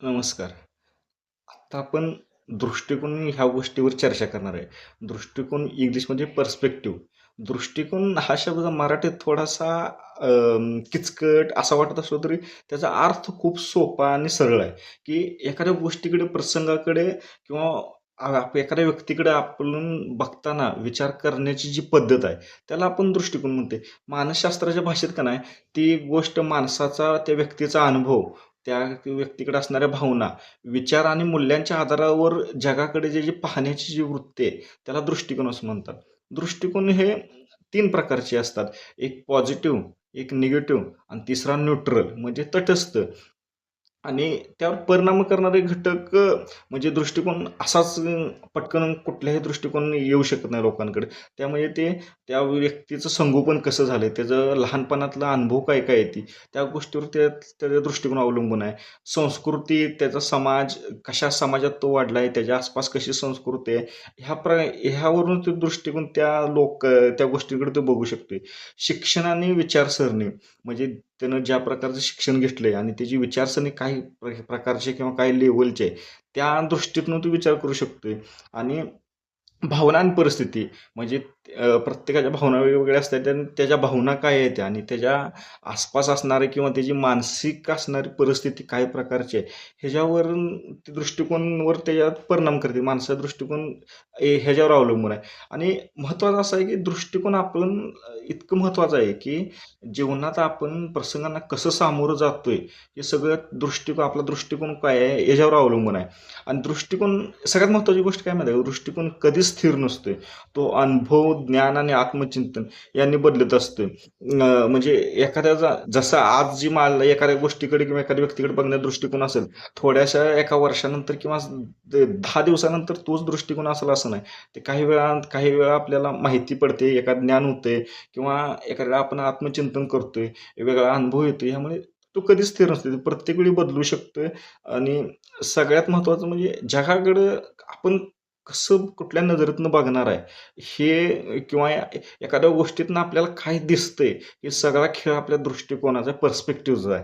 नमस्कार. आता आपण दृष्टिकोन ह्या गोष्टीवर चर्चा करणार आहे. दृष्टिकोन इंग्लिशमध्ये पर्स्पेक्टिव्ह. दृष्टिकोन हा शब्द मराठीत थोडासा किचकट असा वाटत असलो तरी त्याचा अर्थ खूप सोपा आणि सरळ आहे, की एखाद्या गोष्टीकडे, प्रसंगाकडे किंवा एखाद्या व्यक्तीकडे आपण बघताना विचार करण्याची जी पद्धत आहे, त्याला आपण दृष्टिकोन म्हणते. मानसशास्त्राच्या भाषेत का नाही, ती गोष्ट माणसाचा, त्या व्यक्तीचा अनुभव, त्या व्यक्तीकडे असणाऱ्या भावना, विचार आणि मूल्यांच्या आधारावर जगाकडे जे पाहण्याची जी वृत्ती आहे, त्याला दृष्टिकोन असं म्हणतात. दृष्टिकोन हे 3 प्रकारचे असतात. एक पॉझिटिव्ह, एक निगेटिव्ह आणि तिसरा न्यूट्रल म्हणजे तटस्थ. आणि त्यावर परिणाम करणारे घटक म्हणजे दृष्टिकोन असाच पटकन कुठल्याही दृष्टिकोन येऊ शकत नाही लोकांकडे. त्यामुळे ते त्या व्यक्तीचं संगोपन कसं झालंय, त्याचं लहानपणातला अनुभव काय-काय आहे ती, त्या गोष्टीवर त्याचा दृष्टिकोन अवलंबून आहे. संस्कृती, त्याचा समाज, कशा समाजात तो वाढलाय, त्याच्या आसपास कशी संस्कृती आहे, ह्यावरून तो दृष्टिकोन त्या गोष्टीकडे तो बघू शकतोय. शिक्षण आणि विचारसरणी म्हणजे त्यानं ज्या प्रकारचं शिक्षण घेतलंय आणि त्याची विचारसरणी काही प्रकारची किंवा काही लेव्हलची आहे, त्या दृष्टीतून तो विचार करू शकतोय. आणि भावना आणि परिस्थिती म्हणजे प्रत्येकाच्या भावना वेगवेगळ्या असतात आणि त्याच्या भावना काय आहेत आणि त्याच्या आसपास असणारे किंवा त्याची मानसिक असणारी परिस्थिती काय प्रकारची आहे, ह्याच्यावरून ते दृष्टिकोनवर त्याच्यात परिणाम करते. माणसाचा दृष्टिकोन ह्याच्यावर अवलंबून आहे. आणि महत्त्वाचं असं आहे, की दृष्टिकोन आपण इतकं महत्त्वाचं आहे, की जीवनात आपण प्रसंगांना कसं सामोरं जातोय, हे सगळं आपला दृष्टिकोन काय आहे, याच्यावर अवलंबून आहे. आणि दृष्टिकोन सगळ्यात महत्त्वाची गोष्ट काय माहिती आहे का? दृष्टिकोन कधीच स्थिर नसतोय. तो अनुभव, ज्ञान आणि आत्मचिंतन यांनी बदलत असतोय. म्हणजे एखाद्याचा जसा आज जी मला एखाद्या गोष्टीकडे किंवा एखाद्या व्यक्तीकडे बघण्याचा दृष्टिकोन असेल, थोड्याशा एका वर्षानंतर किंवा 10 दिवसानंतर तोच दृष्टिकोन असेल असं नाही. ते काही वेळा आपल्याला माहिती पडते, एखादं ज्ञान होतंय किंवा एखाद्या वेळेला आपण आत्मचिंतन करतोय, वेगळा अनुभव येतो. ह्यामुळे तो कधीच स्थिर नसतो. तो प्रत्येक वेळी बदलू शकतोय. आणि सगळ्यात महत्त्वाचं म्हणजे जगाकडं आपण कसं कुठल्या नजरेतनं बघणार आहे, हे किंवा एखाद्या गोष्टीतनं आपल्याला काय दिसतंय, हे सगळा खेळ आपल्या दृष्टिकोनाचा पर्स्पेक्टिव्हचा आहे.